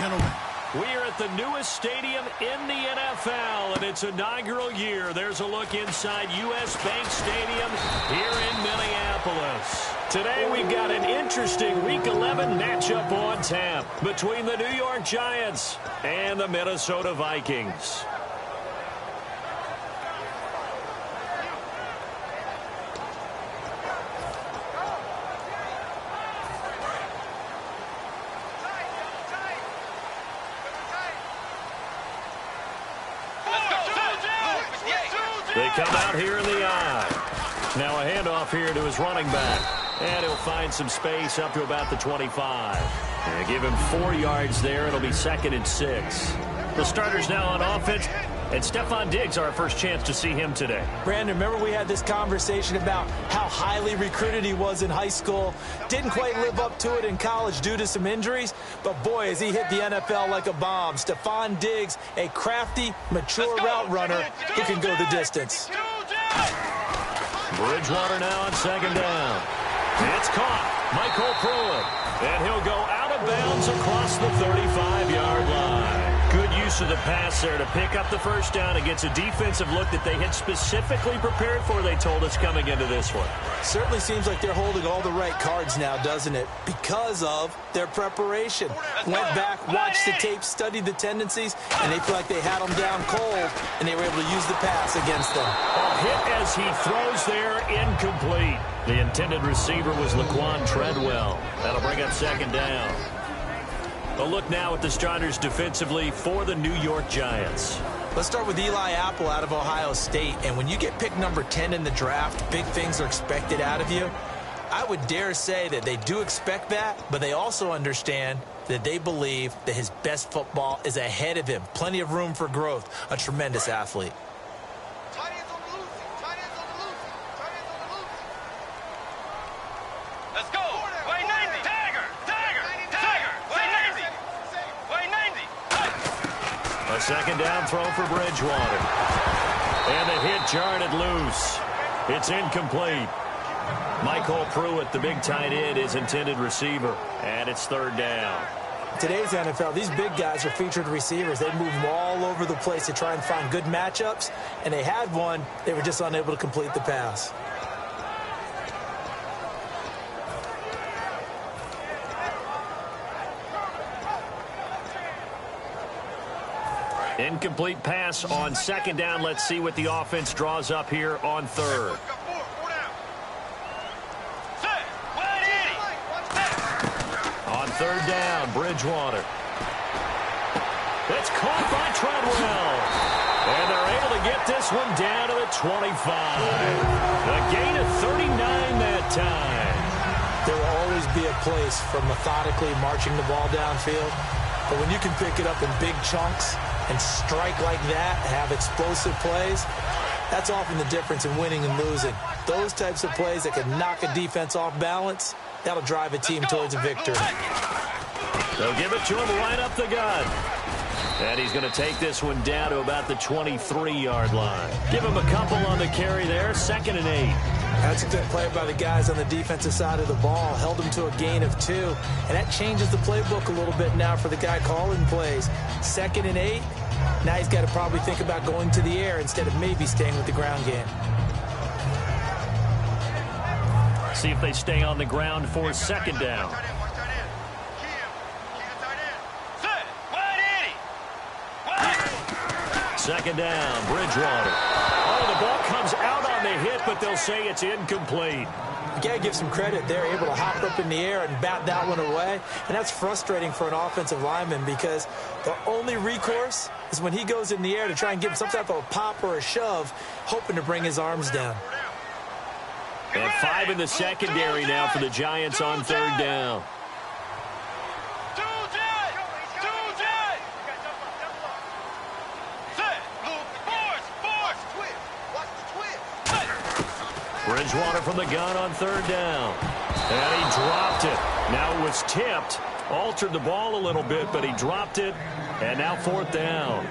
gentlemen. We are at the newest stadium in the NFL, and its inaugural year. There's a look inside U.S. Bank Stadium here in Minneapolis. Today we've got an interesting Week 11 matchup on tap between the New York Giants and the Minnesota Vikings. They come out here in the eye. Now a handoff here to his running back. And he'll find some space up to about the 25. And give him 4 yards there. It'll be 2nd and 6. The starters now on offense. And Stefon Diggs, our first chance to see him today. Brandon, remember we had this conversation about how highly recruited he was in high school. Didn't quite live up to it in college due to some injuries. But, boy, as he hit the NFL like a bomb. Stefon Diggs, a crafty, mature route runner who can go the distance. Bridgewater now on 2nd down. It's caught. Michael Pruitt. And he'll go out of bounds across the 35-yard line. Good use of the pass there to pick up the first down. It gets a defensive look that they had specifically prepared for, they told us, coming into this one. Certainly seems like they're holding all the right cards now, doesn't it? Because of their preparation. Went back, watched the tape, studied the tendencies, and they feel like they had them down cold, and they were able to use the pass against them. A hit as he throws there, incomplete. The intended receiver was Laquan Treadwell. That'll bring up 2nd down. A look now at the starters defensively for the New York Giants. Let's start with Eli Apple out of Ohio State. And when you get picked number 10 in the draft, big things are expected out of you. I would dare say that they do expect that, but they also understand that they believe that his best football is ahead of him. Plenty of room for growth. A tremendous athlete. A 2nd down throw for Bridgewater. And the hit jarred it loose. It's incomplete. Michael Pruitt, the big tight end, is intended receiver. And it's 3rd down. Today's NFL, these big guys are featured receivers. They move them all over the place to try and find good matchups. And they had one. They were just unable to complete the pass. Incomplete pass on 2nd down. Let's see what the offense draws up here on 3rd. On 3rd down, Bridgewater. It's caught by Treadwell. And they're able to get this one down to the 25. A gain of 39 that time. There will always be a place for methodically marching the ball downfield. But when you can pick it up in big chunks and strike like that, have explosive plays, that's often the difference in winning and losing. Those types of plays that can knock a defense off balance, that'll drive a team towards a victory. They'll give it to him right up the gut. And he's going to take this one down to about the 23-yard line. Give him a couple on the carry there, 2nd and 8. That's a good play by the guys on the defensive side of the ball. Held them to a gain of 2. And that changes the playbook a little bit now for the guy calling plays. 2nd and 8. Now he's got to probably think about going to the air instead of maybe staying with the ground game. See if they stay on the ground for 2nd down. Second down, Bridgewater. Oh, the ball comes out on the hit, but they'll say it's incomplete. You got to give some credit. They're able to hop up in the air and bat that one away. And that's frustrating for an offensive lineman because the only recourse is when he goes in the air to try and give him some type of a pop or a shove, hoping to bring his arms down. And 5 in the secondary now for the Giants on 3rd down. Bridgewater from the gun on 3rd down. And he dropped it. Now it was tipped. Altered the ball a little bit, but he dropped it. And now 4th down.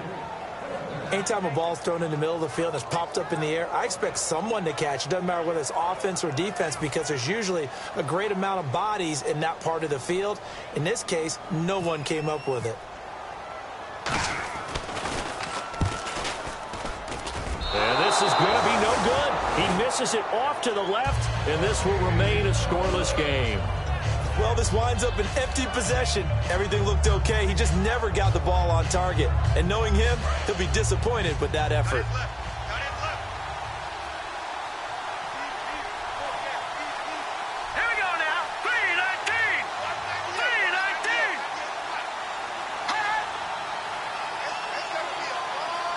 Anytime a ball's thrown in the middle of the field and it's popped up in the air, I expect someone to catch. It doesn't matter whether it's offense or defense because there's usually a great amount of bodies in that part of the field. In this case, no one came up with it. And this is going to be no good. He misses it off to the left, and this will remain a scoreless game. Well, this winds up an empty possession. Everything looked okay. He just never got the ball on target. And knowing him, he'll be disappointed with that effort. Here we go now. 3-19. 3-19.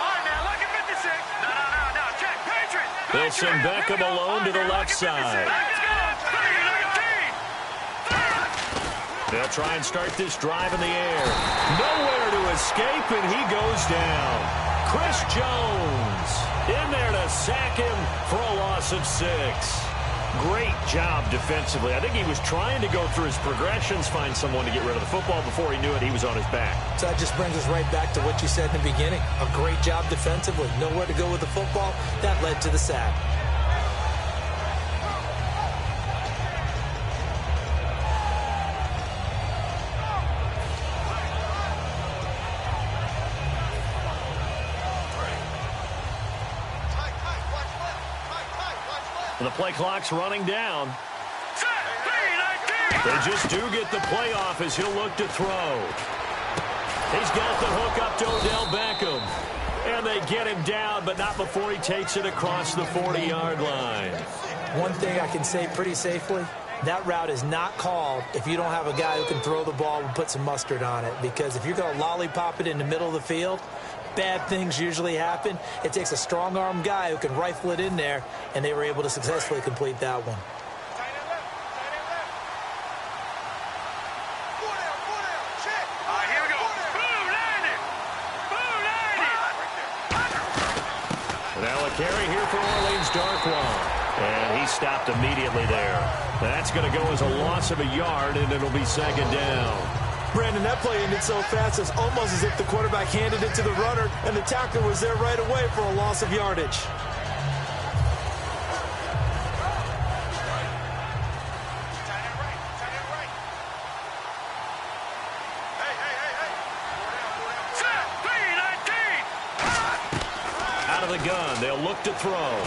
All right, now, look at 56. No. Check. Patriot. They'll send Beckham alone to the left side. Let's go. 3-19. They'll try and start this drive in the air. Nowhere to escape, and he goes down. Chris Jones in there to sack him for a loss of 6. Great job defensively. I think he was trying to go through his progressions, find someone to get rid of the football. Before he knew it, he was on his back. So that just brings us right back to what you said in the beginning. A great job defensively. Nowhere to go with the football. That led to the sack. The play clock's running down. They just do get the play off as he'll look to throw. He's got the hook up to Odell Beckham. And they get him down, but not before he takes it across the 40-yard line. One thing I can say pretty safely, that route is not called if you don't have a guy who can throw the ball and put some mustard on it. Because if you're going to lollipop it in the middle of the field, bad things usually happen. It takes a strong-arm guy who can rifle it in there, and they were able to successfully complete that one. Here we go. Now a carry here for Orleans Darkwa. And he stopped immediately there. That's going to go as a loss of a yard, and it'll be second down. Brandon, that play ended so fast, it's almost as if the quarterback handed it to the runner, and the tackler was there right away for a loss of yardage. Out of the gun, they'll look to throw.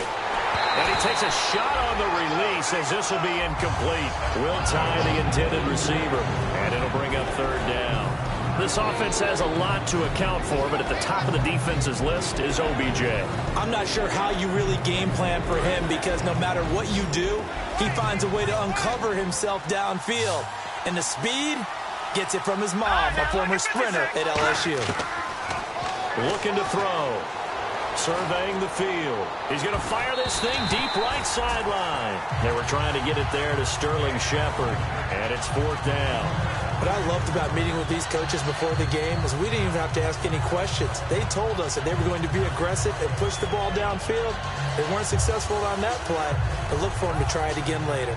And he takes a shot on the release as this will be incomplete. Will tie the intended receiver, and it'll bring up third down. This offense has a lot to account for, but at the top of the defense's list is OBJ. I'm not sure how you really game plan for him because no matter what you do, he finds a way to uncover himself downfield. And the speed gets it from his mom, a former sprinter at LSU. Looking to throw. Surveying the field. He's going to fire this thing deep right sideline. They were trying to get it there to Sterling Shepard, and it's fourth down. What I loved about meeting with these coaches before the game is we didn't even have to ask any questions. They told us that they were going to be aggressive and push the ball downfield. They weren't successful on that play, but look for them to try it again later.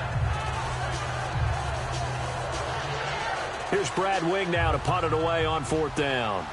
Here's Brad Wing now to punt it away on fourth down.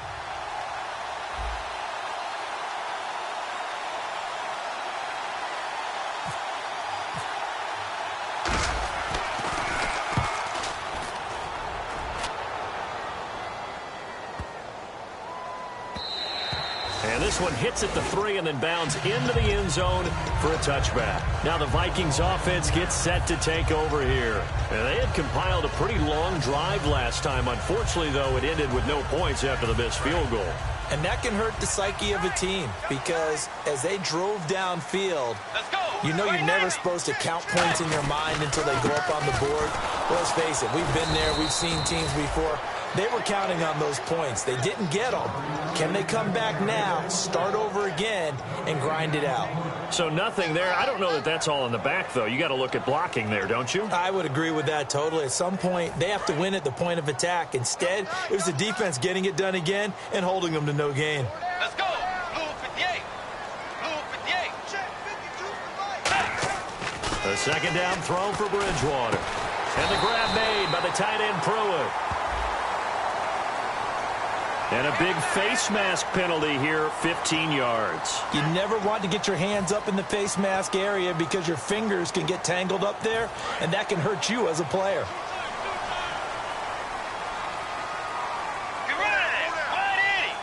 And this one hits at the 3 and then bounds into the end zone for a touchback. Now the Vikings offense gets set to take over here. And they had compiled a pretty long drive last time. Unfortunately, though, it ended with no points after the missed field goal. And that can hurt the psyche of a team because as they drove downfield, you know you're never supposed to count points in your mind until they go up on the board. Well, let's face it, we've been there. We've seen teams before. They were counting on those points. They didn't get them. Can they come back now, start over again, and grind it out? So nothing there. I don't know that that's all in the back, though. You got to look at blocking there, don't you? I would agree with that totally. At some point, they have to win at the point of attack. Instead, it was the defense getting it done again and holding them to no gain. Let's go. Blue 58. Blue 58. Check 52. A second down throw for Bridgewater. And the grab made by the tight end Pruitt. And a big face mask penalty here, 15 yards. You never want to get your hands up in the face mask area because your fingers can get tangled up there, and that can hurt you as a player. Get ready. 180.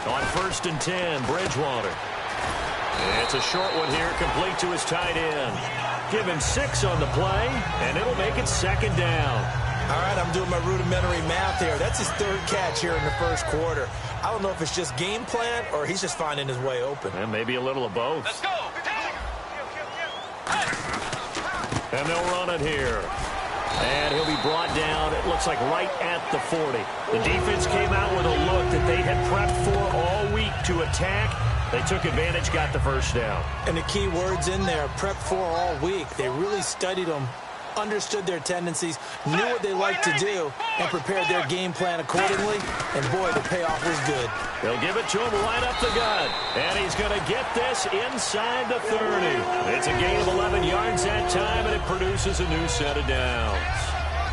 On 1st and 10, Bridgewater. It's a short one here, complete to his tight end. Give him 6 on the play, and it'll make it 2nd down. All right, I'm doing my rudimentary math here. That's his 3rd catch here in the 1st quarter. I don't know if it's just game plan or he's just finding his way open. And maybe a little of both. Let's go. And they'll run it here. And he'll be brought down, it looks like right at the 40. The defense came out with a look that they had prepped for all week to attack. They took advantage, got the 1st down. And the key words in there, prep for all week. They really studied them, understood their tendencies, knew what they liked to do, and prepared their game plan accordingly. And, boy, the payoff was good. They'll give it to him right up the gut. And he's going to get this inside the 30. It's a gain of 11 yards that time, and it produces a new set of downs.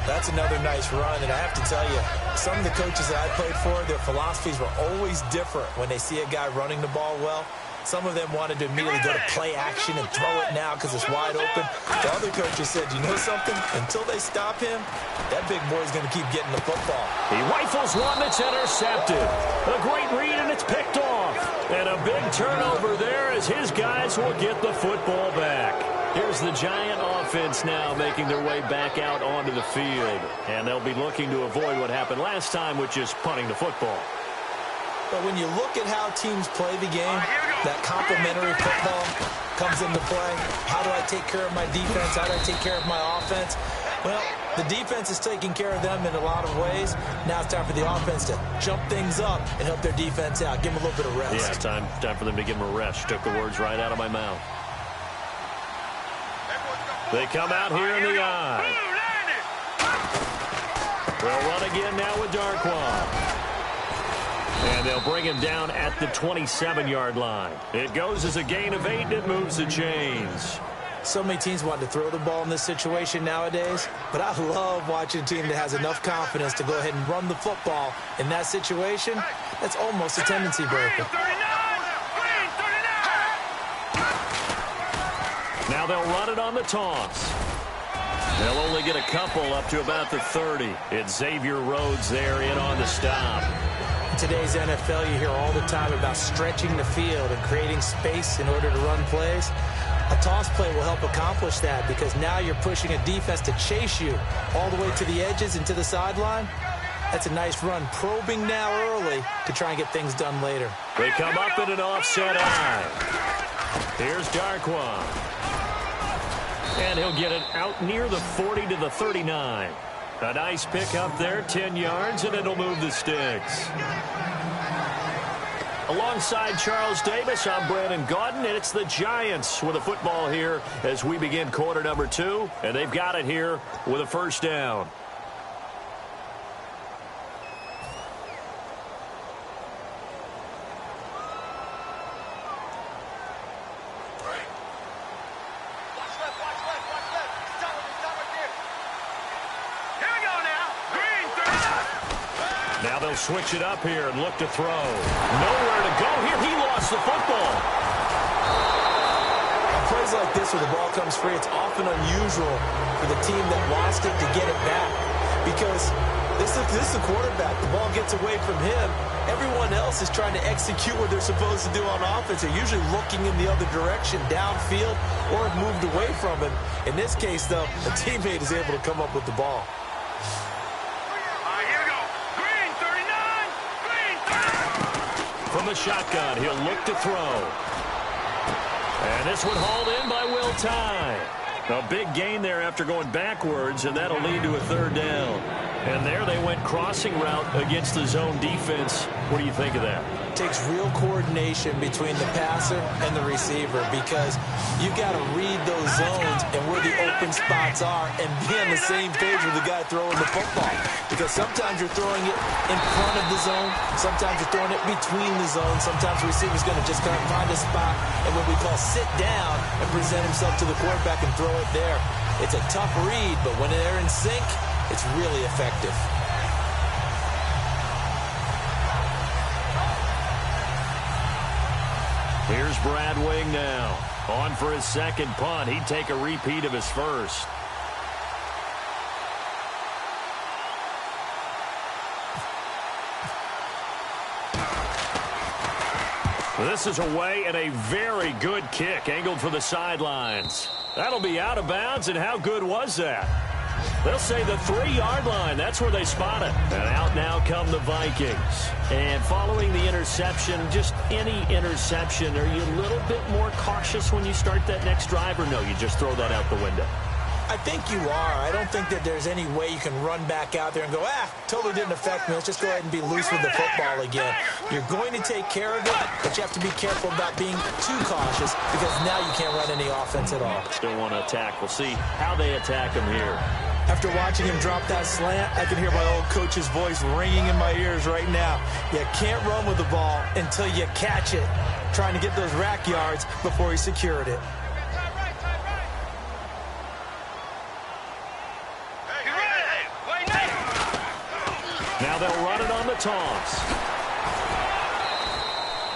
That's another nice run, and I have to tell you, some of the coaches that I played for, their philosophies were always different when they see a guy running the ball well. Some of them wanted to immediately go to play action and throw it now because it's wide open. The other coaches said, you know something? Until they stop him, that big boy's going to keep getting the football. He rifles one that's intercepted. A great read, and it's picked off. And a big turnover there as his guys will get the football back. Here's the Giant offense now making their way back out onto the field. And they'll be looking to avoid what happened last time, which is punting the football. But when you look at how teams play the game, that complementary football comes into play. How do I take care of my defense? How do I take care of my offense? Well, the defense is taking care of them in a lot of ways. Now it's time for the offense to jump things up and help their defense out. Give them a little bit of rest. Yeah, time for them to give them a rest. Took the words right out of my mouth. They come out here in the eye. They'll run again now with Darquan. And they'll bring him down at the 27-yard line. It goes as a gain of 8, and it moves the chains. So many teams want to throw the ball in this situation nowadays, but I love watching a team that has enough confidence to go ahead and run the football in that situation. That's almost a tendency breaker. Now they'll run it on the toss. They'll only get a couple up to about the 30. It's Xavier Rhodes there in on the stop. In today's NFL, you hear all the time about stretching the field and creating space in order to run plays. A toss play will help accomplish that because now you're pushing a defense to chase you all the way to the edges and to the sideline. That's a nice run, probing now early to try and get things done later. They come up in an offset eye. Here's Darquan. And he'll get it out near the 40 to the 39. A nice pick up there, 10 yards, and it'll move the sticks. Alongside Charles Davis, I'm Brandon Gaudin, and it's the Giants with a football here as we begin quarter number 2, and they've got it here with a 1st down. Now they'll switch it up here and look to throw. Nowhere to go here. He lost the football. On plays like this where the ball comes free, it's often unusual for the team that lost it to get it back. Because this is the quarterback. The ball gets away from him. Everyone else is trying to execute what they're supposed to do on offense. They're usually looking in the other direction, downfield, or have moved away from him. In this case, though, a teammate is able to come up with the ball. From the shotgun, he'll look to throw. And this one hauled in by Will Tye. A big gain there after going backwards, and that'll lead to a 3rd down. And there they went crossing route against the zone defense. What do you think of that? It takes real coordination between the passer and the receiver because you've got to read those zones and where the open spots are and be on the same page with the guy throwing the football. Because sometimes you're throwing it in front of the zone. Sometimes you're throwing it between the zones. Sometimes the receiver's going to just kind of find a spot and what we call sit down and present himself to the quarterback and throw it there. It's a tough read, but when they're in sync, it's really effective. Here's Brad Wing now. On for his 2nd punt. He'd take a repeat of his 1st. This is away and a very good kick angled for the sidelines. That'll be out of bounds, and how good was that? They'll say the 3-yard line. That's where they spot it. And out now come the Vikings. And following the interception, just any interception, are you a little bit more cautious when you start that next drive, or no, you just throw that out the window? I think you are. I don't think that there's any way you can run back out there and go, totally didn't affect me. Let's just go ahead and be loose with the football again. You're going to take care of it, but you have to be careful about being too cautious because now you can't run any offense at all. Still want to attack. We'll see how they attack him here. After watching him drop that slant, I can hear my old coach's voice ringing in my ears right now. You can't run with the ball until you catch it. Trying to get those rack yards before he secured it. Now they'll run it on the toss.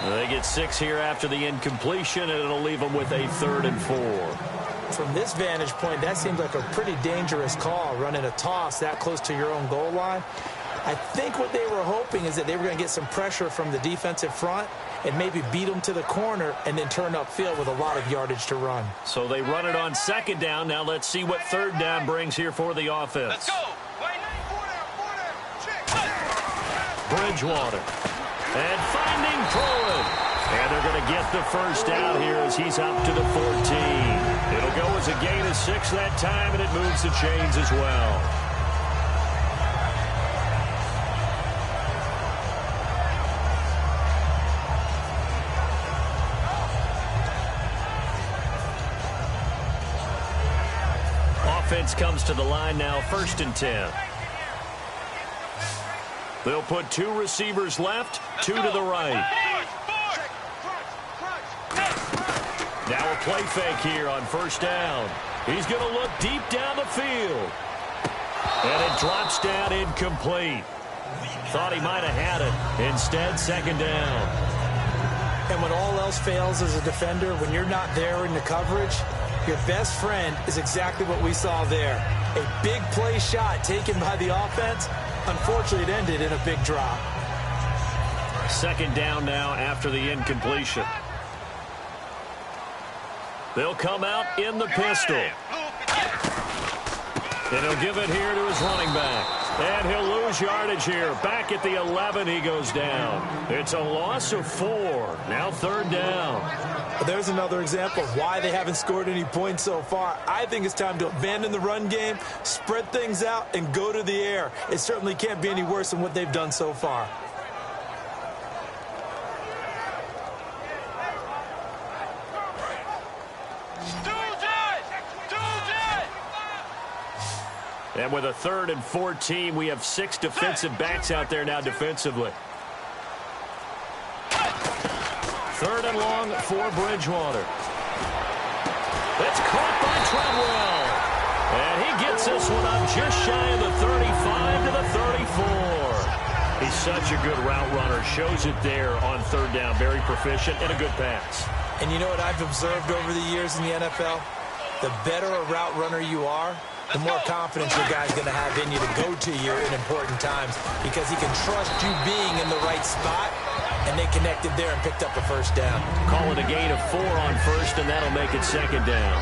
They get 6 here after the incompletion, and it'll leave them with a 3rd and 4. From this vantage point, that seems like a pretty dangerous call, running a toss that close to your own goal line. I think what they were hoping is that they were going to get some pressure from the defensive front and maybe beat them to the corner and then turn upfield with a lot of yardage to run. So they run it on 2nd down. Now let's see what 3rd down brings here for the offense. Let's go. Bridgewater. And finding Pruitt. And they're going to get the 1st down here as he's up to the 14. It'll go as a gain of 6 that time, and it moves the chains as well. Offense comes to the line now, 1st and 10. They'll put 2 receivers left, 2 to the right. Now a play fake here on 1st down. He's going to look deep down the field. And it drops down incomplete. Thought he might have had it. Instead, 2nd down. And when all else fails as a defender, when you're not there in the coverage, your best friend is exactly what we saw there. A big play shot taken by the offense. Unfortunately, it ended in a big drop. 2nd down now after the incompletion. They'll come out in the pistol. And he'll give it here to his running back. And he'll lose yardage here. Back at the 11, he goes down. It's a loss of 4. Now 3rd down. There's another example of why they haven't scored any points so far. I think it's time to abandon the run game, spread things out, and go to the air. It certainly can't be any worse than what they've done so far. And with a 3rd and 14, we have 6 defensive backs out there now defensively. 3rd and long for Bridgewater. It's caught by Treadwell. And he gets this one up just shy of the 35 to the 34. He's such a good route runner. Shows it there on 3rd down. Very proficient and a good pass. And you know what I've observed over the years in the NFL? The better a route runner you are, the more confidence your guy's going to have in you to go to you in important times because he can trust you being in the right spot, and they connected there and picked up a 1st down. Call it a gain of 4 on 1st, and that'll make it 2nd down.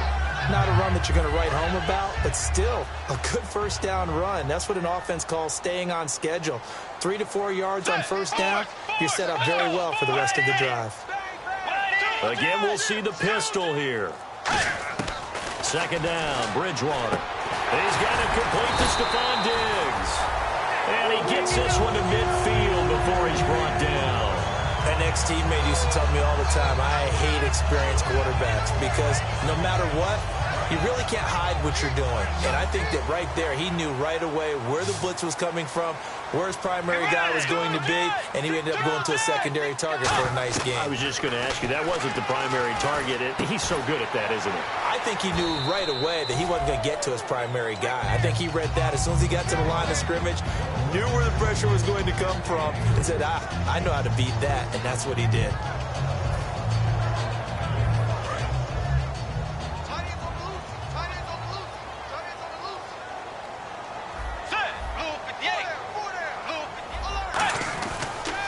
Not a run that you're going to write home about, but still a good 1st down run. That's what an offense calls staying on schedule. 3 to 4 yards on 1st down, you're set up very well for the rest of the drive. Again, we'll see the pistol here. 2nd down, Bridgewater. He's got it complete to Stephon Diggs. And he gets this one to midfield before he's brought down. An ex-teammate used to tell me all the time, I hate experienced quarterbacks because no matter what, you really can't hide what you're doing. And I think that right there, he knew right away where the blitz was coming from, where his primary guy was going to be, and he ended up going to a secondary target for a nice game. I was just going to ask you, that wasn't the primary target. He's so good at that, isn't he? I think he knew right away that he wasn't going to get to his primary guy. I think he read that as soon as he got to the line of scrimmage, knew where the pressure was going to come from, and said, I know how to beat that, and that's what he did.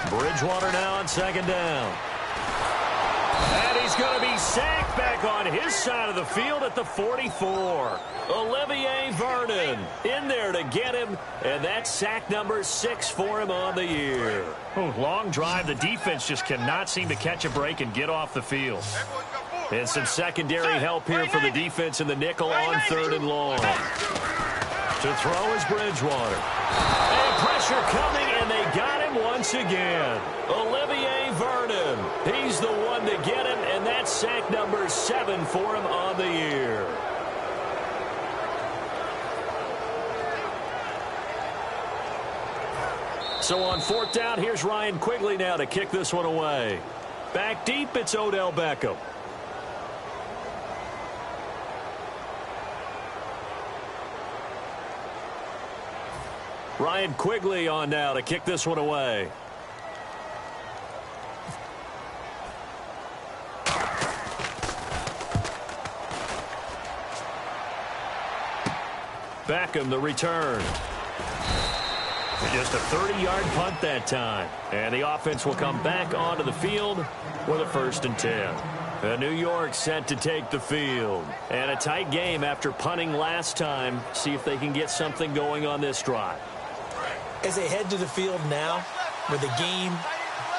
Bridgewater now on 2nd down. And he's going to be sacked back on his side of the field at the 44. Olivier Vernon in there to get him, and that's sack number 6 for him on the year. Oh, long drive. The defense just cannot seem to catch a break and get off the field. And some secondary help here for the defense in the nickel on 3rd and long. To throw is Bridgewater. And pressure coming, and they got him once again. Olivier Vernon. He's the one to get him, and that's sack number 7 for him on the year. So on 4th down, here's Ryan Quigley now to kick this one away. Back deep, it's Odell Beckham. Ryan Quigley on now to kick this one away. Beckham, the return. Just a 30-yard punt that time. And the offense will come back onto the field with a 1st and 10. New York set to take the field. And a tight game after punting last time. See if they can get something going on this drive. As they head to the field now, with the game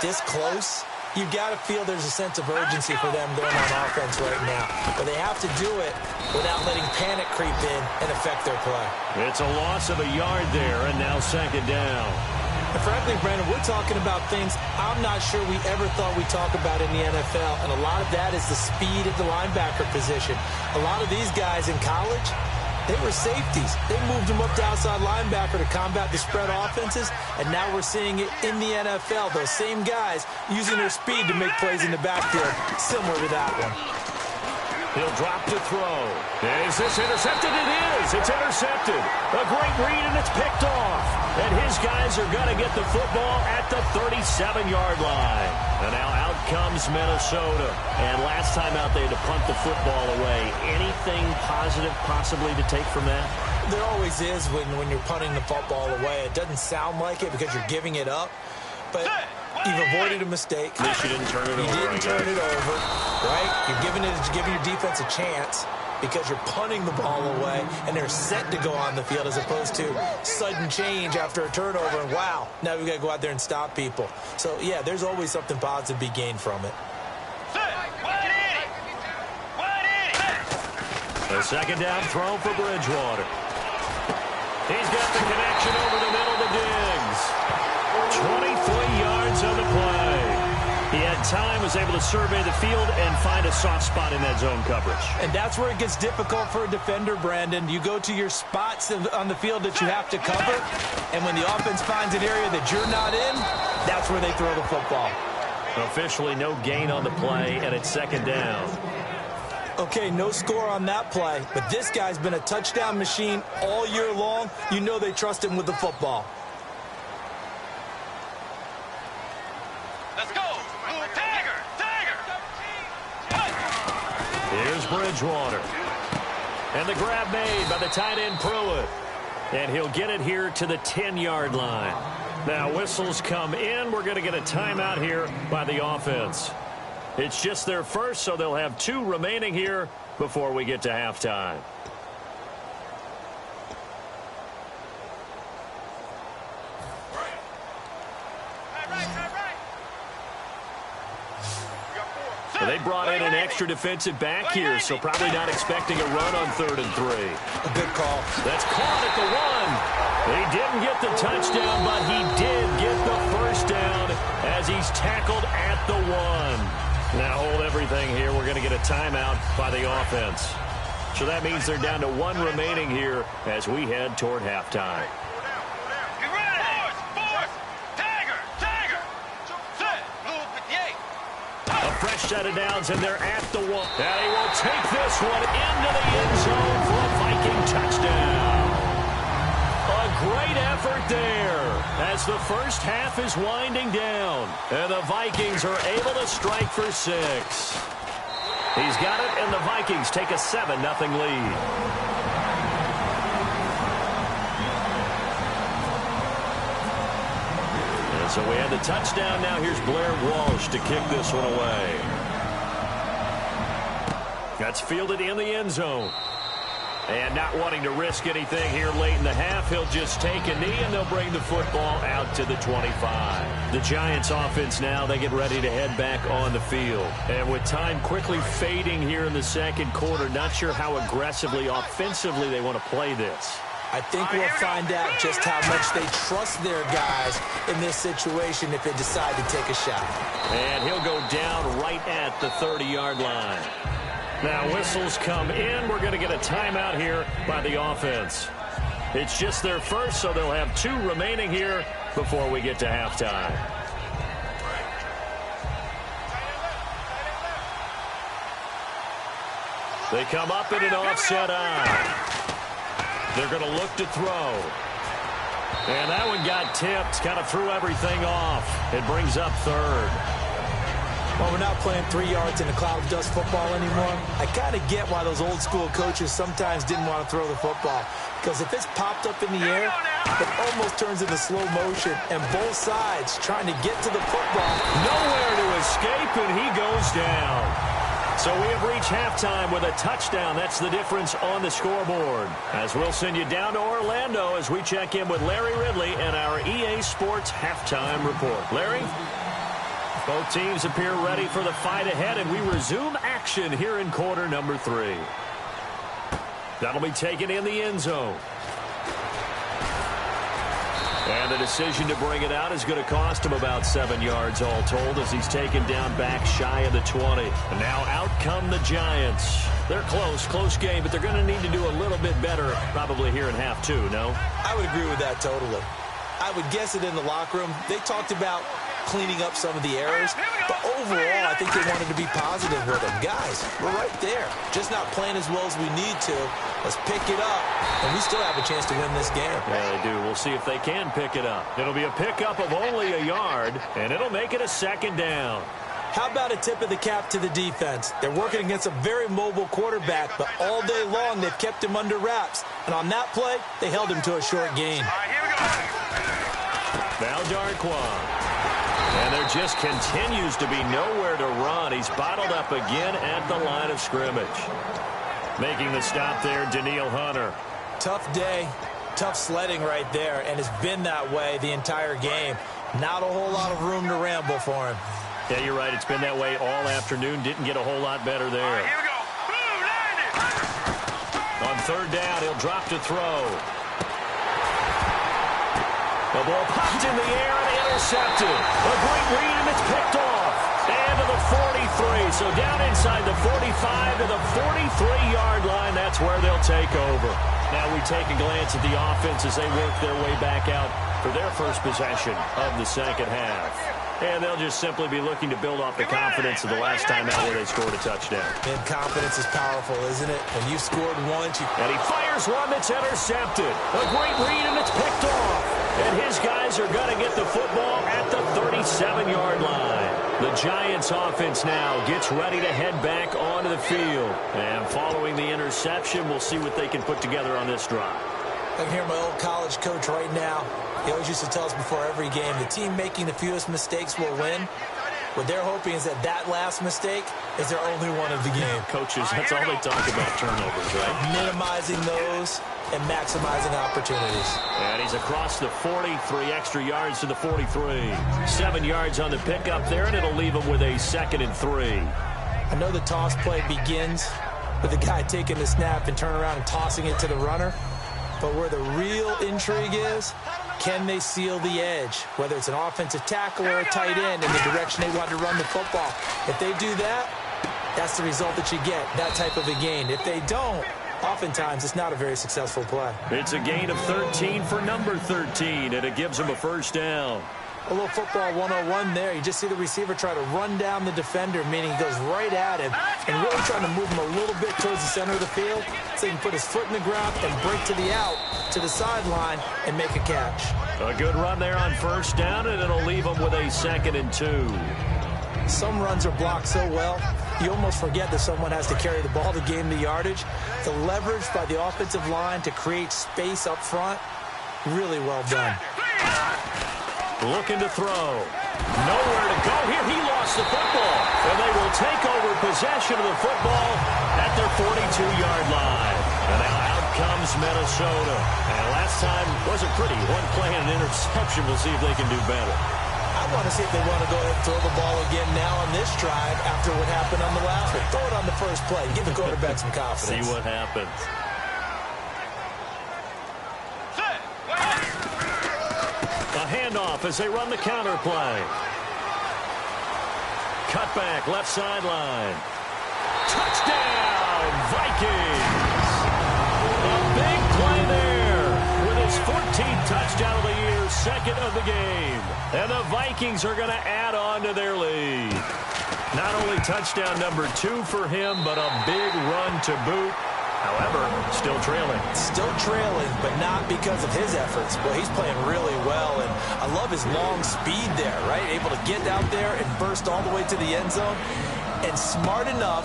this close, you've got to feel there's a sense of urgency for them going on offense right now. But they have to do it without letting panic creep in and affect their play. It's a loss of a yard there, and now 2nd down. And frankly, Brandon, we're talking about things I'm not sure we ever thought we'd talk about in the NFL, and a lot of that is the speed at the linebacker position. A lot of these guys in college, they were safeties. They moved them up to outside linebacker to combat the spread offenses, and now we're seeing it in the NFL. Those same guys using their speed to make plays in the backfield, similar to that one. He'll drop to throw. Is this intercepted? It is. It's intercepted. A great read, and it's picked off. And his guys are going to get the football at the 37-yard line. And now out comes Minnesota. And last time out, they had to punt the football away. Anything positive possibly to take from that? There always is when you're punting the football away. It doesn't sound like it because you're giving it up. But you've avoided a mistake. At least you didn't turn it over. You didn't turn it over, right? You're giving your defense a chance because you're punting the ball away, and they're set to go on the field as opposed to sudden change after a turnover, and wow, now we've got to go out there and stop people. So, yeah, there's always something positive to be gained from it. A 2nd down throw for Bridgewater. He's got the connection over the middle to Diggs. 23 yards on the play. He had time, was able to survey the field and find a soft spot in that zone coverage. And that's where it gets difficult for a defender, Brandon. You go to your spots on the field that you have to cover, and when the offense finds an area that you're not in, that's where they throw the football. Officially no gain on the play, and it's 2nd down. Okay, no score on that play, but this guy's been a touchdown machine all year long. You know they trust him with the football. Let's go. Here's Bridgewater. And the grab made by the tight end Pruitt. And he'll get it here to the 10-yard line. Now whistles come in. We're going to get a timeout here by the offense. It's just their first, so they'll have 2 remaining here before we get to halftime. They brought in an extra defensive back here, so probably not expecting a run on 3rd and 3. A good call. That's caught at the 1. He didn't get the touchdown, but he did get the first down as he's tackled at the 1. Now hold everything here. We're going to get a timeout by the offense. So that means they're down to 1 remaining here as we head toward halftime. Fresh set of downs, and they're at the 1. And he will take this one into the end zone for a Viking touchdown. A great effort there as the first half is winding down. And the Vikings are able to strike for 6. He's got it, and the Vikings take a 7-0 lead. So we had the touchdown. Now here's Blair Walsh to kick this one away. That's fielded in the end zone. And not wanting to risk anything here late in the half, he'll just take a knee, and they'll bring the football out to the 25. The Giants offense now, they get ready to head back on the field. And with time quickly fading here in the second quarter, not sure how aggressively, offensively they want to play this. I think we'll find out just how much they trust their guys in this situation if they decide to take a shot. And he'll go down right at the 30-yard line. Now whistles come in. We're going to get a timeout here by the offense. It's just their first, so they'll have 2 remaining here before we get to halftime. They come up in an offset eye. They're going to look to throw. And that one got tipped, kind of threw everything off. It brings up third. Well, we're not playing 3 yards in a cloud of dust football anymore. I kind of get why those old school coaches sometimes didn't want to throw the football. Because if it's popped up in the air, it almost turns into slow motion. And both sides trying to get to the football. Nowhere to escape, and he goes down. So we have reached halftime with a touchdown. That's the difference on the scoreboard. As we'll send you down to Orlando as we check in with Larry Ridley and our EA Sports Halftime Report. Larry? Both teams appear ready for the fight ahead, and we resume action here in quarter number 3. That'll be taken in the end zone. And the decision to bring it out is going to cost him about 7 yards all told as he's taken down back shy of the 20. And now out come the Giants. They're close game, but they're going to need to do a little bit better probably here in half 2, no? I would agree with that totally. I would guess it in the locker room. They talked about cleaning up some of the errors, but overall, I think they wanted to be positive with them. Guys, we're right there. Just not playing as well as we need to. Let's pick it up, and we still have a chance to win this game. Yeah, they do. We'll see if they can pick it up. It'll be a pickup of only a yard, and it'll make it a second down. How about a tip of the cap to the defense? They're working against a very mobile quarterback, but all day long they've kept him under wraps. And on that play, they held him to a short gain. Now Darquan. And there just continues to be nowhere to run. He's bottled up again at the line of scrimmage. Making the stop there, Danielle Hunter. Tough day, tough sledding right there, and it's been that way the entire game. Not a whole lot of room to ramble for him. Yeah, you're right. It's been that way all afternoon. Didn't get a whole lot better there. Here we go. Boom, landed. On third down, he'll drop to throw. The ball popped in the air and intercepted. A great read, and it's picked off. And to the 43. So down inside the 45 to the 43-yard line. That's where they'll take over. Now we take a glance at the offense as they work their way back out for their first possession of the second half. And they'll just simply be looking to build off the confidence of the last time out where they scored a touchdown. And confidence is powerful, isn't it? When you've scored once, and he fires one that's intercepted. A great read, and it's picked off. And his guys are going to get the football at the 37-yard line. The Giants offense now gets ready to head back onto the field. And following the interception, we'll see what they can put together on this drive. I can hear my old college coach right now. He always used to tell us before every game, the team making the fewest mistakes will win. What they're hoping is that that last mistake is their only one of the game. Coaches, that's all they talk about, turnovers, right? Minimizing those and maximizing opportunities. And he's across the 43 extra yards to the 43. 7 yards on the pickup there, and it'll leave him with a 2nd and 3. I know the toss play begins with the guy taking the snap and turn around and tossing it to the runner. But where the real intrigue is, can they seal the edge? Whether it's an offensive tackle or a tight end in the direction they want to run the football. If they do that, that's the result that you get, that type of a gain. If they don't, oftentimes it's not a very successful play. It's a gain of 13 for number 13, and it gives him a first down. A little football 101 there. You just see the receiver try to run down the defender, meaning he goes right at him and really trying to move him a little bit towards the center of the field so he can put his foot in the ground and break to the out, to the sideline, and make a catch. A good run there on first down, and it'll leave him with a 2nd and 2. Some runs are blocked so well, you almost forget that someone has to carry the ball to gain the yardage. The leverage by the offensive line to create space up front, really well done. Looking to throw. Nowhere to go here. He lost the football. And they will take over possession of the football at their 42-yard line. And now out comes Minnesota. And last time wasn't pretty. One play and an interception. We'll see if they can do better. I want to see if they want to go ahead and throw the ball again now on this drive after what happened on the last one. Throw it on the first play. Give the quarterback some confidence. See what happens. A handoff as they run the counter play. Cut back, left sideline. Touchdown, Vikings! A big play there with his 14th touchdown of the year, second of the game. And the Vikings are going to add on to their lead. Not only touchdown number 2 for him, but a big run to boot. However, still trailing. Still trailing, but not because of his efforts. Well, he's playing really well, and I love his long speed there, right? Able to get out there and burst all the way to the end zone, and smart enough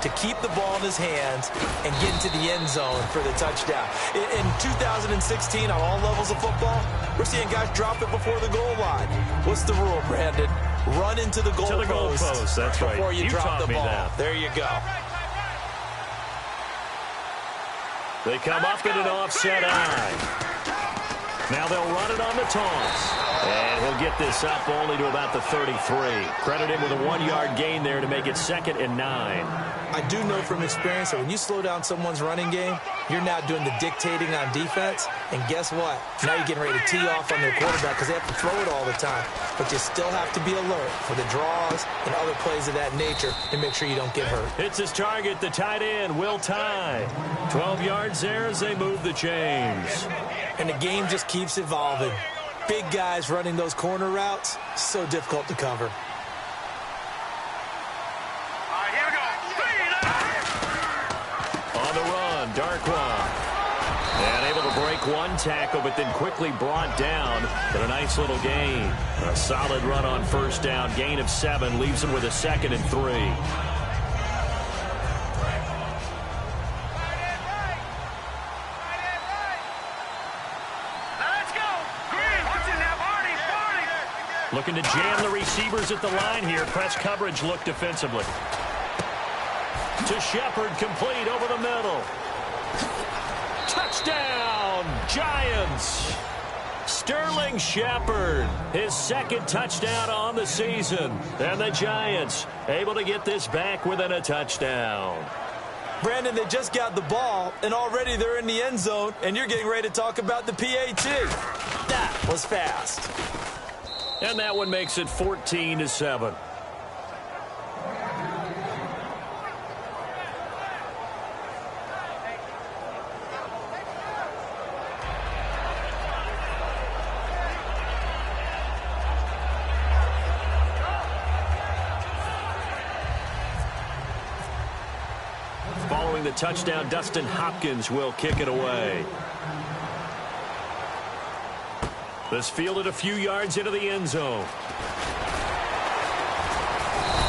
to keep the ball in his hands and get into the end zone for the touchdown. In 2016, on all levels of football, we're seeing guys drop it before the goal line. What's the rule, Brandon? Run into the goalpost. That's right. Before you drop the ball. That. There you go. They come up in an offset eye. Now they'll run it on the toss. And he'll get this up only to about the 33. Credit him with a 1-yard gain there to make it 2nd and 9. I do know from experience that when you slow down someone's running game, you're now doing the dictating on defense. And guess what? Now you're getting ready to tee off on their quarterback because they have to throw it all the time. But you still have to be alert for the draws and other plays of that nature and make sure you don't get hurt. Hits his target, the tight end, Will Tye. 12 yards there as they move the chains. And the game just keeps evolving. Big guys running those corner routes, so difficult to cover. On the run, Darkwa. And able to break one tackle, but then quickly brought down. But a nice little gain. A solid run on first down. Gain of 7 leaves him with a 2nd and 3. Looking to jam the receivers at the line here. Press coverage look defensively. To Shepard, complete over the middle. Touchdown, Giants. Sterling Shepard, his 2nd touchdown on the season. And the Giants able to get this back within a touchdown. Brandon, they just got the ball, and already they're in the end zone, and you're getting ready to talk about the PAT. That was fast. And that one makes it 14-7. Following the touchdown, Dustin Hopkins will kick it away. This fielded a few yards into the end zone.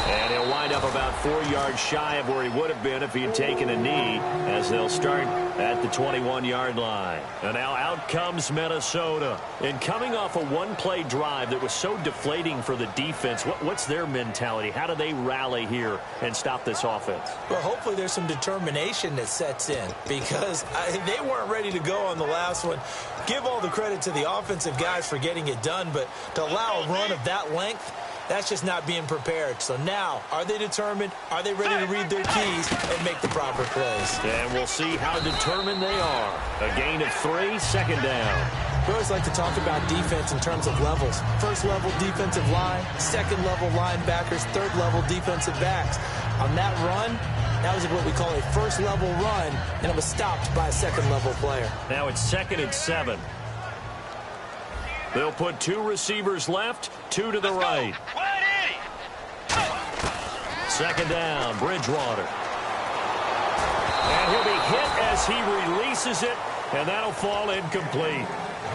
And he'll wind up about 4 yards shy of where he would have been if he had taken a knee, as they'll start at the 21-yard line. And now out comes Minnesota. And coming off a one-play drive that was so deflating for the defense, what's their mentality? How do they rally here and stop this offense? Well, hopefully there's some determination that sets in, because they weren't ready to go on the last one. Give all the credit to the offensive guys for getting it done, but to allow a run of that length, that's just not being prepared. So now, are they determined? Are they ready to read their keys and make the proper plays? And we'll see how determined they are. A gain of 3, 2nd down. We always like to talk about defense in terms of levels. First level defensive line, second level linebackers, third level defensive backs. On that run, that was what we call a first level run, and it was stopped by a second level player. Now it's 2nd and 7. They'll put 2 receivers left, 2 to the right. 2nd down, Bridgewater. And he'll be hit as he releases it, and that'll fall incomplete.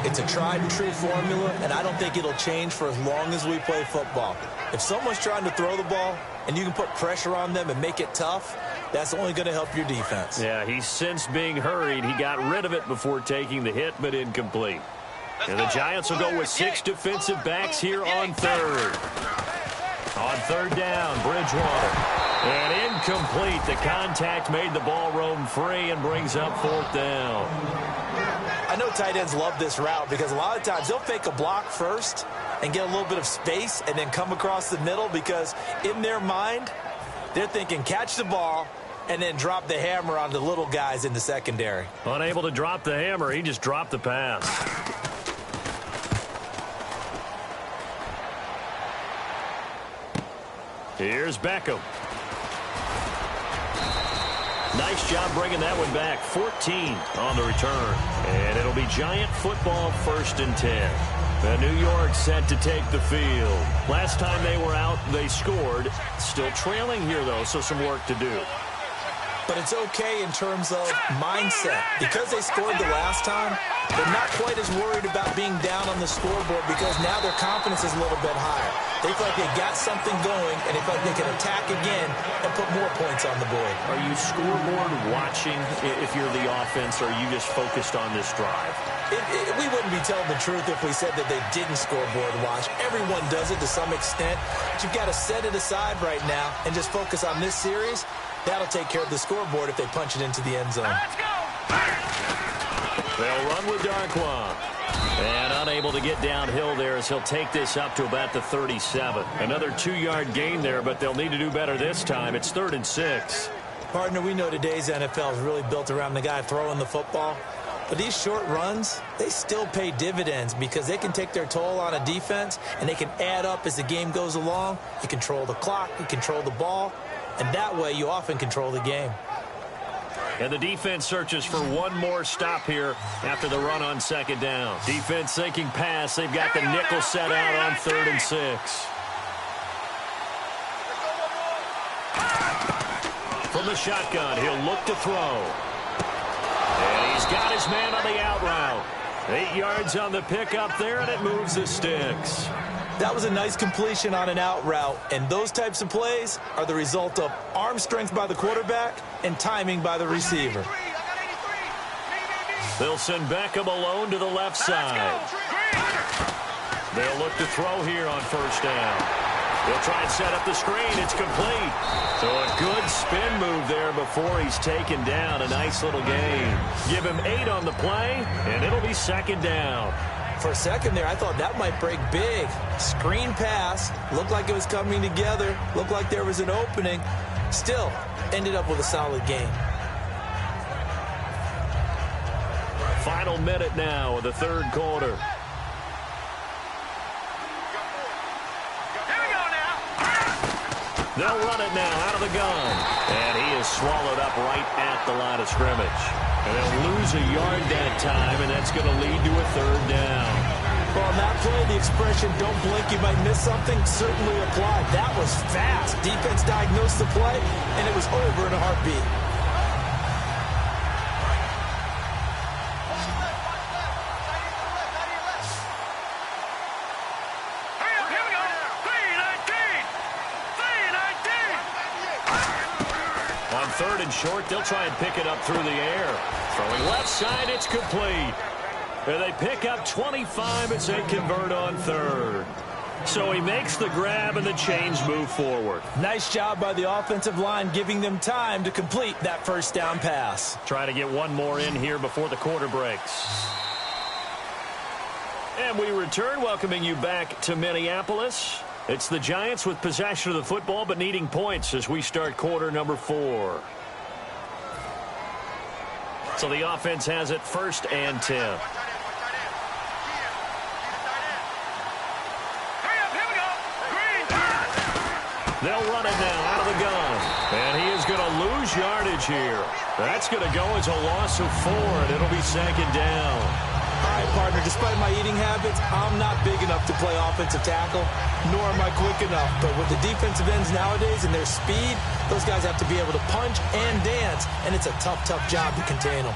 It's a tried and true formula, and I don't think it'll change for as long as we play football. If someone's trying to throw the ball and you can put pressure on them and make it tough, that's only going to help your defense. Yeah, he's sensed being hurried. He got rid of it before taking the hit, but incomplete. And the Giants will go with 6 defensive backs here on third. On 3rd down, Bridgewater. And incomplete. The contact made the ball roam free and brings up 4th down. I know tight ends love this route because a lot of times they'll fake a block first and get a little bit of space and then come across the middle because in their mind, they're thinking catch the ball and then drop the hammer on the little guys in the secondary. Unable to drop the hammer, he just dropped the pass. Here's Beckham. Nice job bringing that one back. 14 on the return. And it'll be Giant football 1st and 10. The New York set to take the field. Last time they were out, they scored. Still trailing here, though, so some work to do. But it's okay in terms of mindset. Because they scored the last time, they're not quite as worried about being down on the scoreboard because now their confidence is a little bit higher. They feel like they got something going, and they feel like they can attack again and put more points on the board. Are you scoreboard watching if you're the offense, or are you just focused on this drive? We wouldn't be telling the truth if we said that they didn't scoreboard watch. Everyone does it to some extent. But you've got to set it aside right now and just focus on this series. That'll take care of the scoreboard if they punch it into the end zone. Let's go! They'll run with Darquan. And unable to get downhill there as he'll take this up to about the 37. Another 2-yard gain there, but they'll need to do better this time. It's 3rd and 6. Partner, we know today's NFL is really built around the guy throwing the football. But these short runs, they still pay dividends because they can take their toll on a defense, and they can add up as the game goes along. You control the clock, you control the ball, and that way you often control the game. And the defense searches for one more stop here after the run on 2nd down. Defense thinking pass. They've got the nickel set out on 3rd and 6. From the shotgun, he'll look to throw. And he's got his man on the out route. 8 yards on the pickup there, and it moves the sticks. That was a nice completion on an out route, and those types of plays are the result of arm strength by the quarterback and timing by the receiver. They'll send Beckham alone to the left side. They'll look to throw here on 1st down. They'll try and set up the screen. It's complete. So a good spin move there before he's taken down. A nice little gain. Give him 8 on the play, and it'll be 2nd down. For a second there, I thought that might break big. Screen pass. Looked like it was coming together. Looked like there was an opening. Still, ended up with a solid gain. Final minute now of the 3rd quarter. They'll run it now out of the gun. And he is swallowed up right at the line of scrimmage. And they'll lose a yard that time, and that's going to lead to a 3rd down. Well, on that play, the expression, don't blink, you might miss something, certainly applied. That was fast. Defense diagnosed the play, and it was over in a heartbeat. On 3rd and short, they'll try and pick it up through the air. Throwing left side, it's complete. And they pick up 25 as they convert on 3rd. So he makes the grab and the chains move forward. Nice job by the offensive line giving them time to complete that 1st down pass. Try to get one more in here before the quarter breaks. And we return, welcoming you back to Minneapolis. It's the Giants with possession of the football but needing points as we start quarter number 4. So the offense has it 1st and 10. They'll run it now out of the gun. And he is going to lose yardage here. That's going to go as a loss of 4, and it'll be 2nd down. All right, partner, despite my eating habits, I'm not big enough to play offensive tackle, nor am I quick enough. But with the defensive ends nowadays and their speed, those guys have to be able to punch and dance, and it's a tough, tough job to contain them.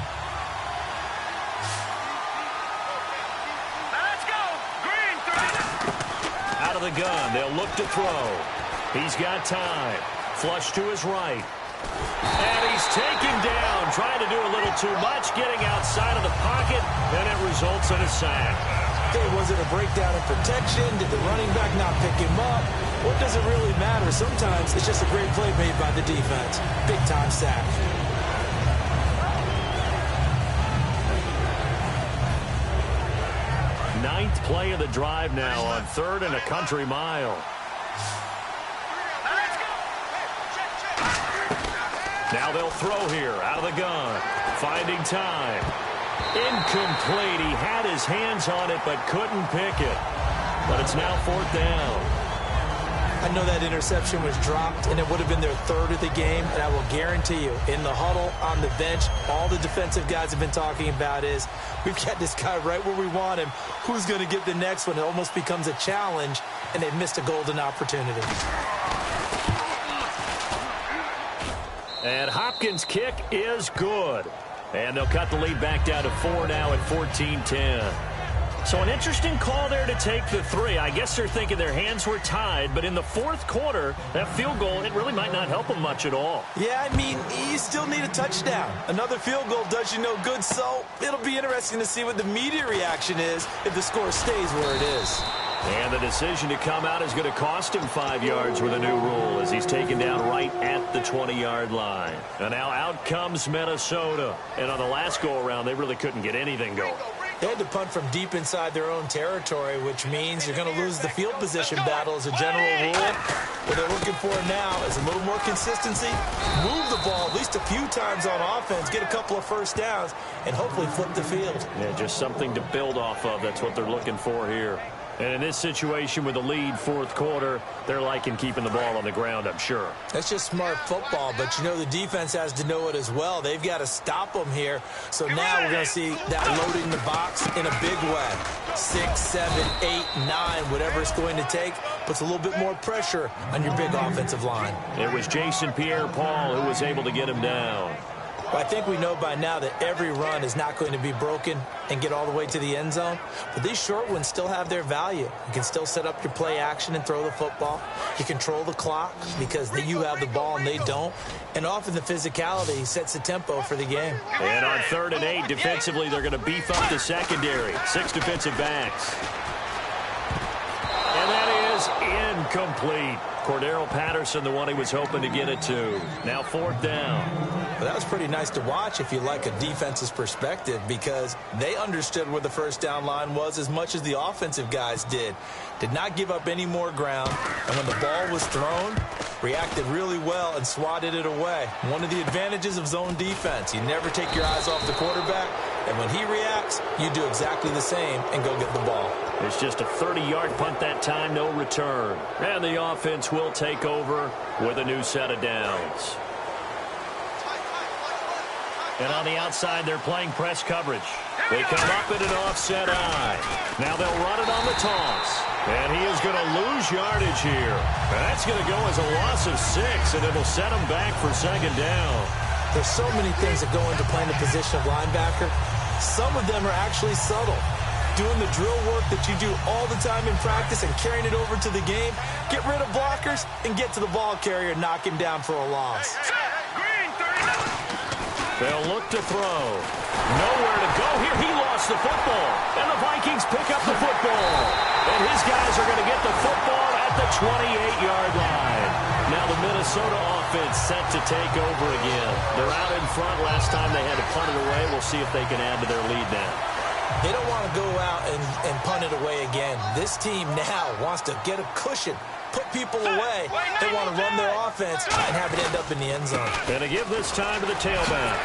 Let's go! Green, 3. Out of the gun, they'll look to throw. He's got time. Flush to his right. And he's taken down, trying to do a little too much, getting outside of the pocket, and it results in a sack. Okay, was it a breakdown in protection? Did the running back not pick him up? What does it really matter? Sometimes it's just a great play made by the defense. Big-time sack. Ninth play of the drive now on 3rd and a country mile. Now they'll throw here out of the gun. Finding time. Incomplete. He had his hands on it but couldn't pick it. But it's now 4th down. I know that interception was dropped, and it would have been their 3rd of the game, and I will guarantee you, in the huddle, on the bench, all the defensive guys have been talking about is, we've got this guy right where we want him. Who's going to get the next one? It almost becomes a challenge, and they've missed a golden opportunity. And Hopkins' kick is good. And they'll cut the lead back down to 4 now at 14-10. So an interesting call there to take the 3. I guess they're thinking their hands were tied, but in the 4th quarter, that field goal, it really might not help them much at all. Yeah, I mean, you still need a touchdown. Another field goal does you no good, so it'll be interesting to see what the media reaction is if the score stays where it is. And the decision to come out is going to cost him 5 yards with a new rule as he's taken down right at the 20-yard line. And now out comes Minnesota. And on the last go-around, they really couldn't get anything going. They had to punt from deep inside their own territory, which means you're going to lose the field position battle as a general rule. What they're looking for now is a little more consistency, move the ball at least a few times on offense, get a couple of first downs, and hopefully flip the field. Yeah, just something to build off of. That's what they're looking for here. And in this situation with the lead 4th quarter, they're liking keeping the ball on the ground, I'm sure. That's just smart football, but you know the defense has to know it as well. They've got to stop them here. So now we're going to see that loading the box in a big way. 6, 7, 8, 9, whatever it's going to take, puts a little bit more pressure on your big offensive line. It was Jason Pierre-Paul who was able to get him down. Well, I think we know by now that every run is not going to be broken and get all the way to the end zone. But these short ones still have their value. You can still set up your play action and throw the football. You control the clock because you have the ball and they don't. And often the physicality sets the tempo for the game. And on 3rd and 8, defensively, they're going to beef up the secondary. 6 defensive backs. And that is incomplete. Cordero Patterson, the one he was hoping to get it to. Now 4th down. Well, that was pretty nice to watch if you like a defense's perspective because they understood where the first down line was as much as the offensive guys did. Did not give up any more ground, and when the ball was thrown, reacted really well and swatted it away. One of the advantages of zone defense, you never take your eyes off the quarterback, and when he reacts, you do exactly the same and go get the ball. It's just a 30-yard punt that time, no return. And the offense will take over with a new set of downs. And on the outside, they're playing press coverage. They come up in an offset eye. Now they'll run it on the toss. And he is going to lose yardage here. That's going to go as a loss of 6, and it'll set him back for 2nd down. There's so many things that go into playing the position of linebacker. Some of them are actually subtle. Doing the drill work that you do all the time in practice and carrying it over to the game. Get rid of blockers and get to the ball carrier and knock him down for a loss. They'll look to throw. Nowhere to go here. He lost the football. And the Vikings pick up the football. And his guys are going to get the football at the 28-yard line. Now the Minnesota offense set to take over again. They're out in front. Last time they had to punt it away. We'll see if they can add to their lead now. They don't want to go out and punt it away again. This team now wants to get a cushion, put people away. They want to run their offense and have it end up in the end zone. And to give this time to the tailback.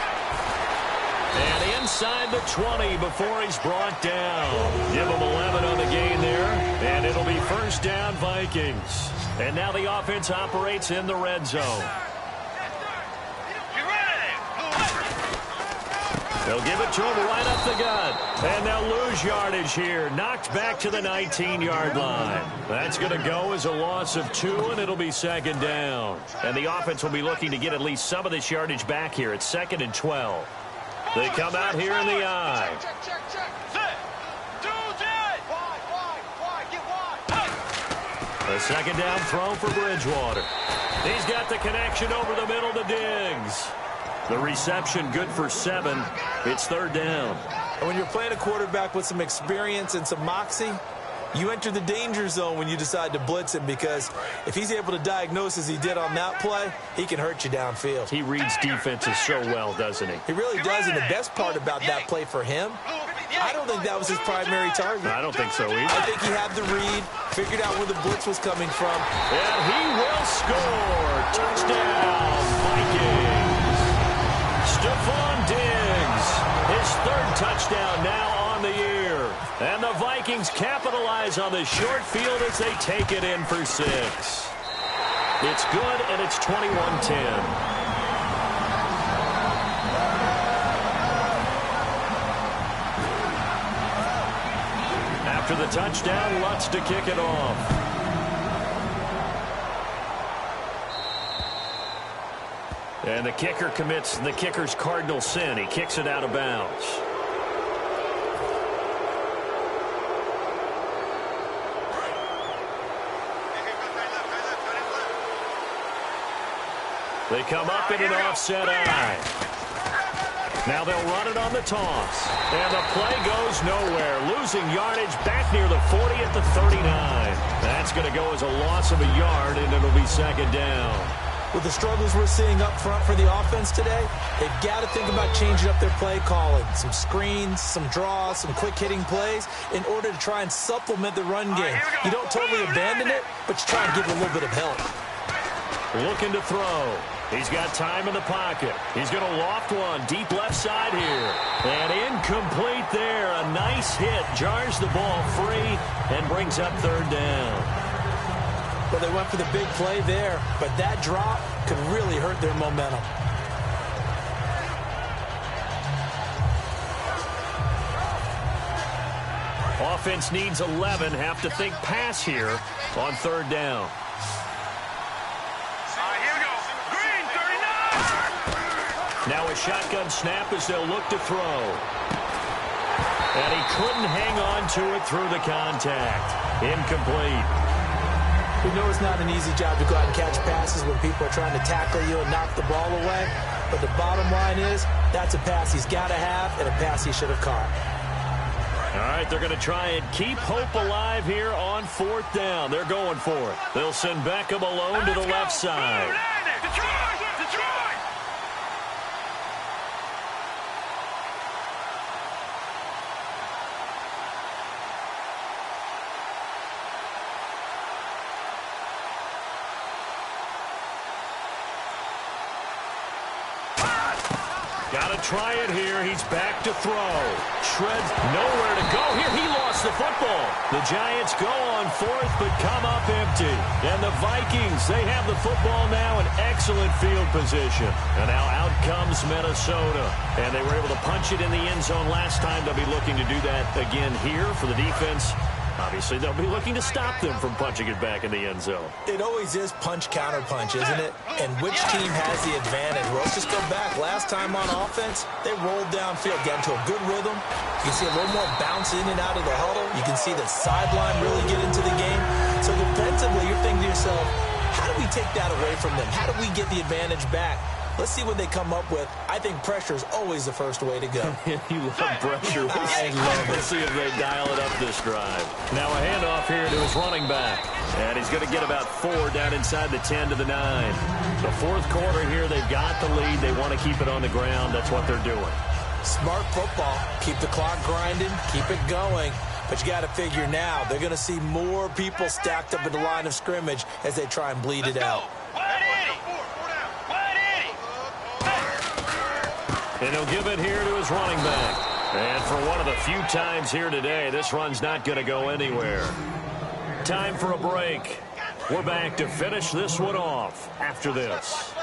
And inside the 20 before he's brought down. Give him 11 on the gain there. And it'll be 1st down Vikings. And now the offense operates in the red zone. They'll give it to him right up the gut. And they'll lose yardage here. Knocked back to the 19-yard line. That's going to go as a loss of 2, and it'll be 2nd down. And the offense will be looking to get at least some of this yardage back here. It's 2nd and 12. They come out here in the eye. A 2nd down throw for Bridgewater. He's got the connection over the middle to Diggs. The reception good for 7. It's 3rd down. And when you're playing a quarterback with some experience and some moxie, You enter the danger zone when you decide to blitz him, because if he's able to diagnose as he did on that play, he can hurt you downfield. He reads defenses so well, doesn't he? He really does, and the best part about that play for him, I don't think that was his primary target. I don't think so either. I think he had the read, figured out where the blitz was coming from. And he will score. Touchdown, Vikings. Stephon Diggs, his third touchdown now on the year. And the Vikings capitalize on the short field as they take it in for 6. It's good, and it's 21-10. After the touchdown, Lutz to kick it off. And the kicker commits the kicker's cardinal sin. He kicks it out of bounds. They come up in an offset eye. Now they'll run it on the toss. And the play goes nowhere. Losing yardage back near the 40 at the 39. That's going to go as a loss of a yard, and it'll be second down. With the struggles we're seeing up front for the offense today, they've got to think about changing up their play calling. Some screens, some draws, some quick-hitting plays in order to try and supplement the run game. You don't totally abandon it, but you try and give it a little bit of help. Looking to throw. He's got time in the pocket. He's going to loft one deep left side here. And incomplete there. A nice hit. Jars the ball free and brings up third down. Well, they went for the big play there, but that drop could really hurt their momentum. Offense needs 11. Have to think pass here on third down. Now a shotgun snap as they'll look to throw. And he couldn't hang on to it through the contact. Incomplete. We know it's not an easy job to go out and catch passes when people are trying to tackle you and knock the ball away. But the bottom line is, that's a pass he's got to have and a pass he should have caught. All right, they're going to try and keep hope alive here on fourth down. They're going for it. They'll send Beckham alone to the left side. Got to try it here. He's back to throw. Shreds nowhere to go here. He lost the football. The Giants go on fourth, but come up empty. And the Vikings, they have the football now in excellent field position. And now out comes Minnesota. And they were able to punch it in the end zone last time. They'll be looking to do that again here for the defense. Obviously, they'll be looking to stop them from punching it back in the end zone. It always is punch-counter-punch, isn't it? And which team has the advantage? Well, let's just go back. Last time on offense, they rolled downfield, got into a good rhythm. You can see a little more bounce in and out of the huddle. You can see the sideline really get into the game. So defensively, you're thinking to yourself, how do we take that away from them? How do we get the advantage back? Let's see what they come up with. I think pressure is always the first way to go. You love pressure. Let's see if they dial it up this drive. Now a handoff here to his running back. And he's going to get about 4 down inside the 10 to the 9. The fourth quarter here, they've got the lead. They want to keep it on the ground. That's what they're doing. Smart football. Keep the clock grinding. Keep it going. But you got to figure now, they're going to see more people stacked up at the line of scrimmage as they try and bleed it out. And he'll give it here to his running back. And for one of the few times here today, this run's not going to go anywhere. Time for a break. We're back to finish this one off after this.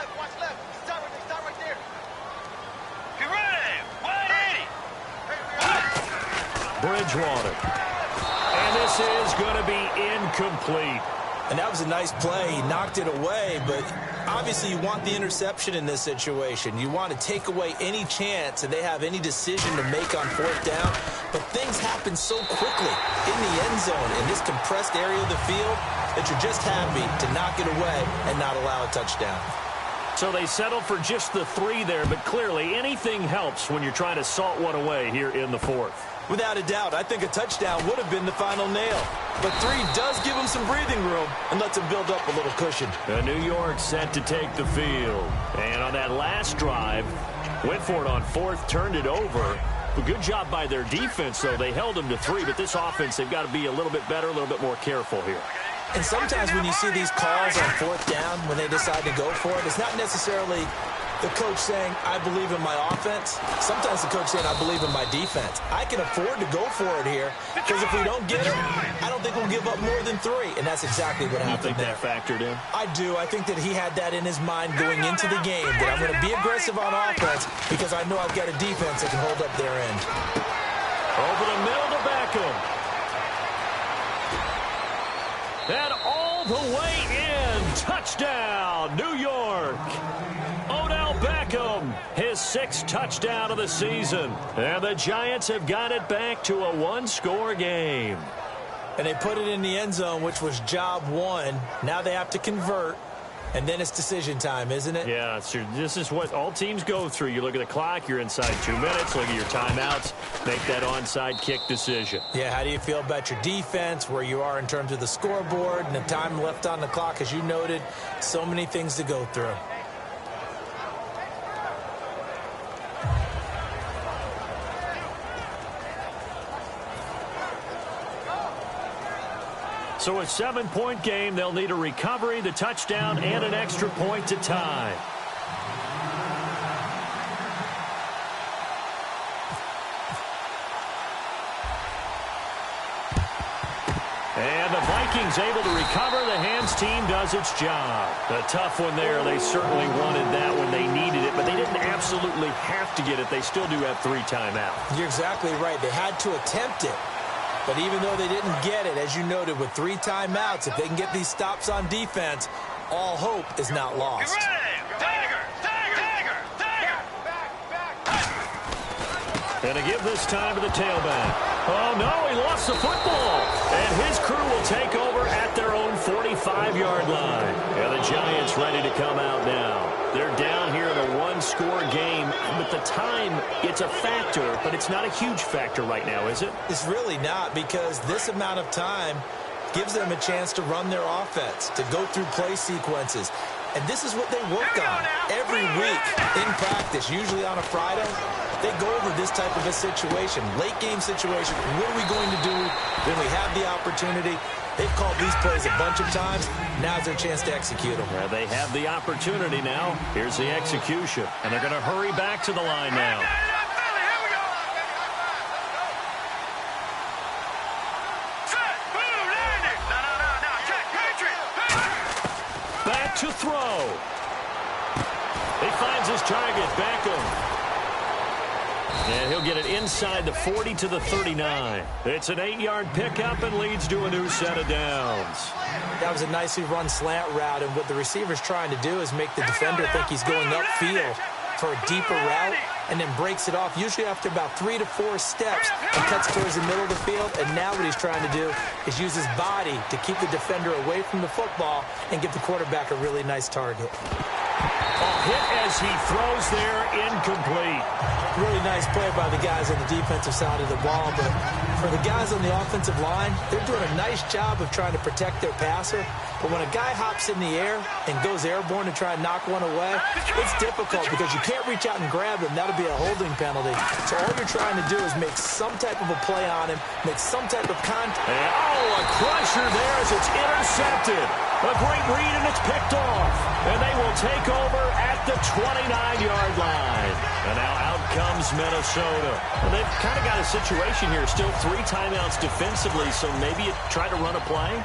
Bridgewater. And this is going to be incomplete. And that was a nice play. He knocked it away, but obviously you want the interception in this situation. You want to take away any chance that they have any decision to make on fourth down. But things happen so quickly in the end zone in this compressed area of the field that you're just happy to knock it away and not allow a touchdown. So they settled for just the 3 there, but clearly anything helps when you're trying to salt one away here in the fourth. Without a doubt, I think a touchdown would have been the final nail. but 3 does give him some breathing room and lets him build up a little cushion. New York set to take the field. And on that last drive, went for it on 4th, turned it over. A good job by their defense, though. They held them to 3, but this offense, they've got to be a little bit better, a little bit more careful here. And sometimes when you see these calls on 4th down, when they decide to go for it, it's not necessarily the coach saying, I believe in my offense. Sometimes the coach saying, I believe in my defense. I can afford to go for it here because if we don't get it, I don't think we'll give up more than 3. And that's exactly what happened there. You think that factored in? I do. I think that he had that in his mind going into the game, that I'm going to be aggressive on offense because I know I've got a defense that can hold up their end. Over the middle to Beckham. And all the way in. Touchdown, New York. Beckham, his 6th touchdown of the season. And the Giants have got it back to a 1-score game. And they put it in the end zone, which was job 1. Now they have to convert, and then it's decision time, isn't it? Yeah, so this is what all teams go through. You look at the clock, you're inside 2 minutes, look at your timeouts, make that onside kick decision. Yeah, how do you feel about your defense, where you are in terms of the scoreboard, and the time left on the clock, as you noted, so many things to go through. So a 7-point game. They'll need a recovery, the touchdown, and an extra point to tie. And the Vikings able to recover. The hands team does its job. A tough one there. They certainly wanted that when they needed it, but they didn't absolutely have to get it. They still do have 3 timeouts. You're exactly right. They had to attempt it. But even though they didn't get it, as you noted, with 3 timeouts, if they can get these stops on defense, all hope is not lost. And to give this time to the tailback. Oh, no, he lost the football. And his crew will take over at their own 45-yard line. And the Giants ready to come out now. They're down here in a 1-score game. But the time, it's a factor, but it's not a huge factor right now, is it? It's really not, because this amount of time gives them a chance to run their offense, to go through play sequences. And this is what they work on every week in practice, usually on a Friday. They go over this type of a situation, late game situation. What are we going to do when we have the opportunity? They've called these plays a bunch of times. Now's their chance to execute them. Well, they have the opportunity now. Here's the execution. And they're going to hurry back to the line now. Back to throw. He finds his target, Beckham. And he'll get it inside the 40 to the 39. It's an 8-yard pickup and leads to a new set of downs. That was a nicely run slant route, and what the receiver's trying to do is make the defender think he's going upfield for a deeper route, and then breaks it off, usually after about 3 to 4 steps, and cuts towards the middle of the field. And now what he's trying to do is use his body to keep the defender away from the football and give the quarterback a really nice target. Hit as he throws there, incomplete. Really nice play by the guys on the defensive side of the ball, but for the guys on the offensive line, they're doing a nice job of trying to protect their passer. But when a guy hops in the air and goes airborne to try and knock one away, it's difficult because you can't reach out and grab him. That'll be a holding penalty. So all you're trying to do is make some type of a play on him, make some type of contact. Oh, a crusher there as it's intercepted. A great read, and it's picked off. And they will take over at the 29-yard line. And now out comes Minnesota. Well, they've kind of got a situation here. Still 3 timeouts defensively, so maybe you try to run a play.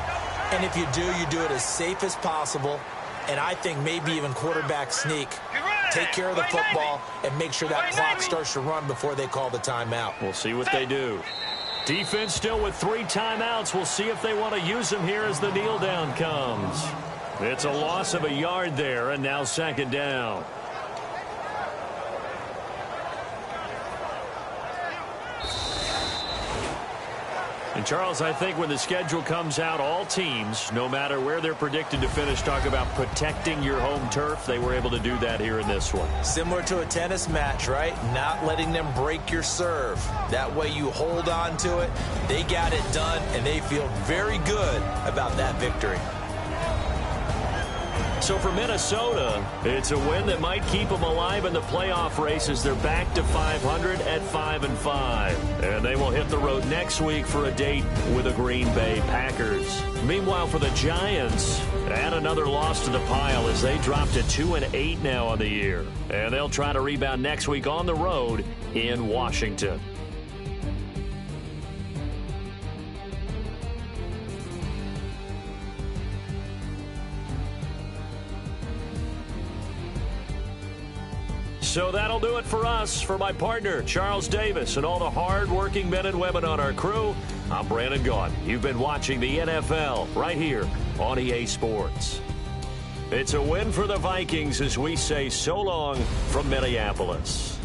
And if you do it as safe as possible. And I think maybe even quarterback sneak. Take care of the football and make sure that clock starts to run before they call the timeout. We'll see what they do. Defense still with 3 timeouts. We'll see if they want to use them here as the kneel down comes. It's a loss of a yard there, and now 2nd down. And, Charles, I think when the schedule comes out, all teams, no matter where they're predicted to finish, talk about protecting your home turf. They were able to do that here in this one. Similar to a tennis match, right? Not letting them break your serve. That way you hold on to it. They got it done, and they feel very good about that victory. So for Minnesota, it's a win that might keep them alive in the playoff race as they're back to 500 at 5-5. And they will hit the road next week for a date with the Green Bay Packers. Meanwhile, for the Giants, add another loss to the pile as they drop to 2-8 now on the year. And they'll try to rebound next week on the road in Washington. So that'll do it for us. For my partner, Charles Davis, and all the hard-working men and women on our crew, I'm Brandon Gaudin. You've been watching the NFL right here on EA Sports. It's a win for the Vikings as we say so long from Minneapolis.